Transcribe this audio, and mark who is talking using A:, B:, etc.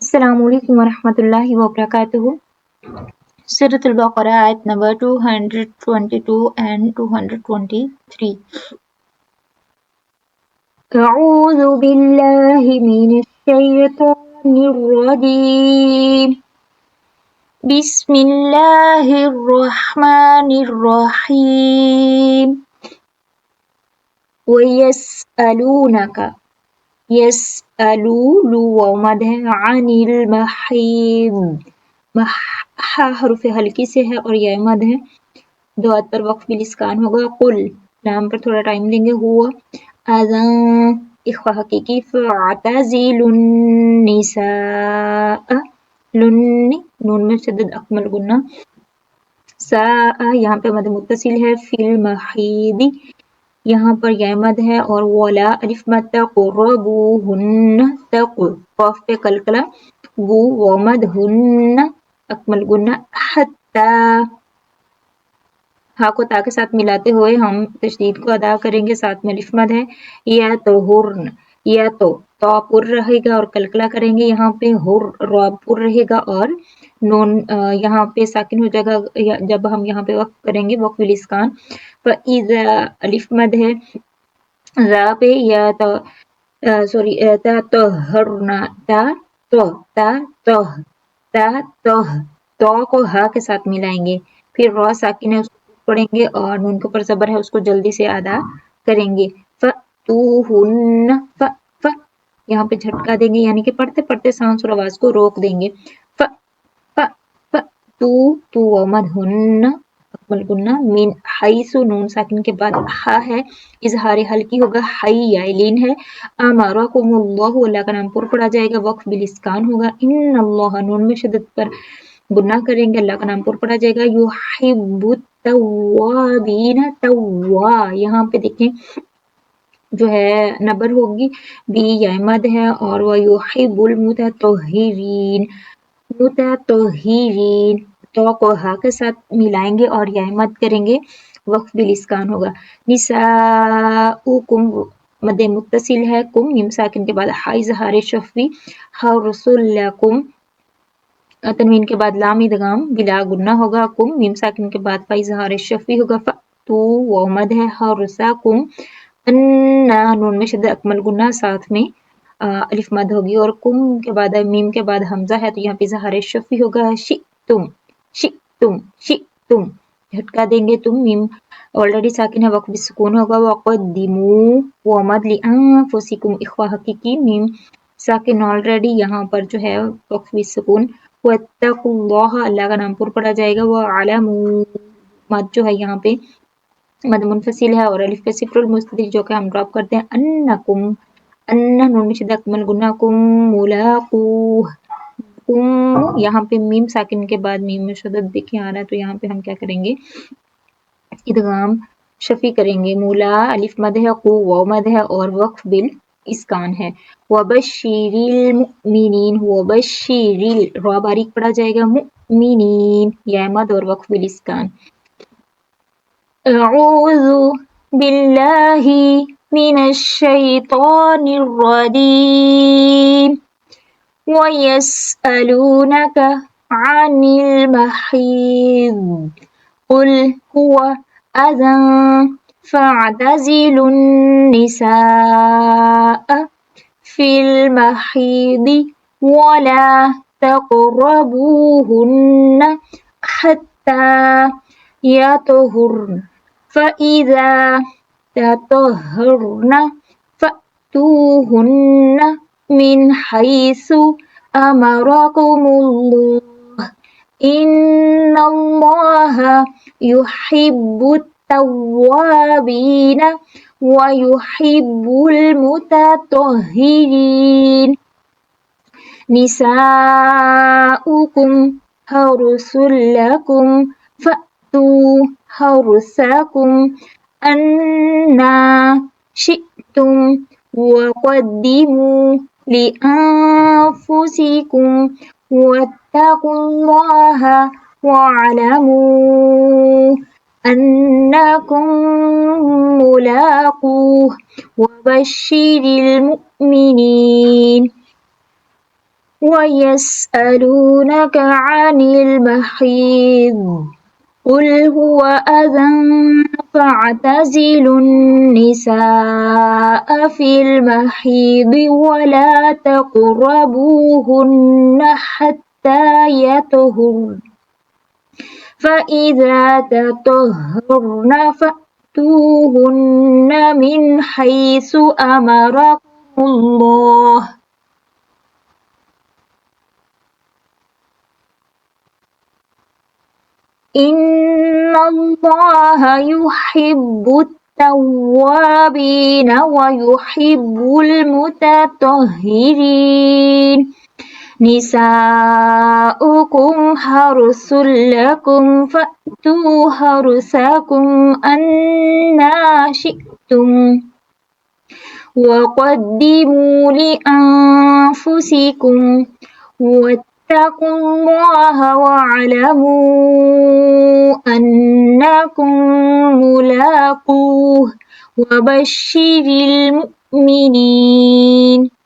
A: السلام علیکم ورحمۃ اللہ وبرکاتہ. سورۃ البقرہ آیت نمبر 222 and 223. اعوذ باللہ من الشیطان الرجیم. بسم اللہ الرحمن الرحیم. وَيَسْأَلُونَكَ یسألو ومد ہے عن المحیض. حرف ہلکی سے ہے اور یہ مد ہے. دعات پر وقف بالاسکان ہوگا. قل لام پر تھوڑا ٹائم دیں گے. ہوا اذان اخفا حقیقی. فاعتزلوا النساء لنی نون میں شدد اکمل گنا. ساء یہاں پہ مد متصل ہے. فی المحیض یہاں پر یہ مد ہے. اور ولا الف مد تقربوہن قاف پہ کلکلا. وہ ومد ہن اکمل گنا. حتی ہا کو تا کے ساتھ ملاتے ہوئے ہم تشدید کو ادا کریں گے. ساتھ میں الف مد ہے. یا تو ہرن یا تو پر رہے گا اور کلکلا کریں گے. یہاں پہ ہر را پر رہے گا اور نون یہاں پہ ساکن ہو جائے گا جب ہم یہاں پہ وقف کریں گے وقف الاسکان. فاذا الف مد ہے. را پہ یا تو سوری تا طہرنا تا تو تا تو تا تو کو ہا کے ساتھ ملائیں گے. پھر را ساکن ہے اس کو پڑھیں گے اور نون کے اوپر زبر ہے اس کو جلدی سے ادا کریں گے. فتوہن یہاں پہ جھٹکا دیں گے یعنی کہ پڑھتے پڑھتے سانس اور آواز کو روک دیں گے. تو ومد ہن اکمل گنا. من حیث نون ساکن کے بعد ہا ہے. اظہار ہلکی ہوگا. حی لین ہے. امرکم اللہ اللہ کا نام پر پڑھا جائے گا. وقف بالاسکان ہوگا. ان اللہ نون میں شدت پر گناہ کریں گے. اللہ کا نام پر پڑھا جائے گا. یحب التوابین یہاں پہ دیکھیں جو ہے نبر ہوگی. بی یا مد ہے. اور وہ یحب المتطہرین تو کو ہا کے ساتھ ملائیں گے اور یا مد کریں گے. وقف بالاسکان ہوگا. نساؤکم مد متصل ہے. کم میم ساکن کے بعد ہا اظہار شفوی. حرث لکم تنوین کے بعد لام ادغام بلا گنہ ہوگا. کم میم ساکن کے بعد فا اظہار شفوی ہوگا. فتو و مد ہے. حرثکم انا نون میں شد اکمل گنہ ساتھ میں الف مد ہوگی. اور کم کے بعد میم کے بعد حمزہ ہے تو یہاں پہ اظہار شفوی ہوگا. شئتم جھٹکا دیں گے. تم میم آلریڈی ساکن ہے وقف بالسکون ہوگا. وقدموا ومد لانفسکم اخفا حقیقی. میم ساکن آلریڈی یہاں پر جو ہے وقف بالسکون. واتقوا اللہ اللہ کا نام پر پڑھا جائے گا. وعلموا مد جو ہے یہاں پہ مد منفصل ہے اور الف پہ صفر المستدل جو کہ ہم ڈراپ کرتے ہیں. انکم نون میں شدہ اکمل گنہ. کم ملاقوہ یہاں پہ میم ساکن کے بعد میم میں شدت دیکھیں آ رہا ہے تو یہاں پہ ہم کیا کریں گے ادغام شفی کریں گے. مولا الف مد ہے. قو واو مد ہے اور وقف بالاسکان ہے. وبشر المؤمنین وبشر را باریک پڑھا جائے گا. مؤمنین یا مد اور وقف بالاسکان. اعوذ باللہ من الشیطان الرجیم. وَيَسْأَلُونَكَ عَنِ الْمَحِيضِ قُلْ هُوَ أَذًى فَاعْتَزِلُوا النِّسَاءَ فِي الْمَحِيضِ وَلَا تَقْرَبُوهُنَّ حَتَّى يَطْهُرْنَ فَإِذَا تَطَهَّرْنَ فَأْتُوهُنَّ من حيث أمركم الله إن الله يحب التوابين ويحب المتطهرين. نساؤكم حرث لكم فأتوا حرثكم أنى شئتم وقدموا لأنفسكم واتقوا الله واعلموا أنكم ملاقوه وبشر المؤمنين. ويسألونك عن المحيض قل هو أذى فاعتزلوا النساء في المحيض ولا تقربوهن حتى يطهرن فإذا تطهرن فأتوهن من حيث أمركم الله إن الله يحب التوابين ويحب المتطهرين نساؤكم حرث لكم فأتوا حرثكم أنى شئتم وقدموا لأنفسكم واتقوا الله واعلموا أنكم ملاقوه وبشر المؤمنين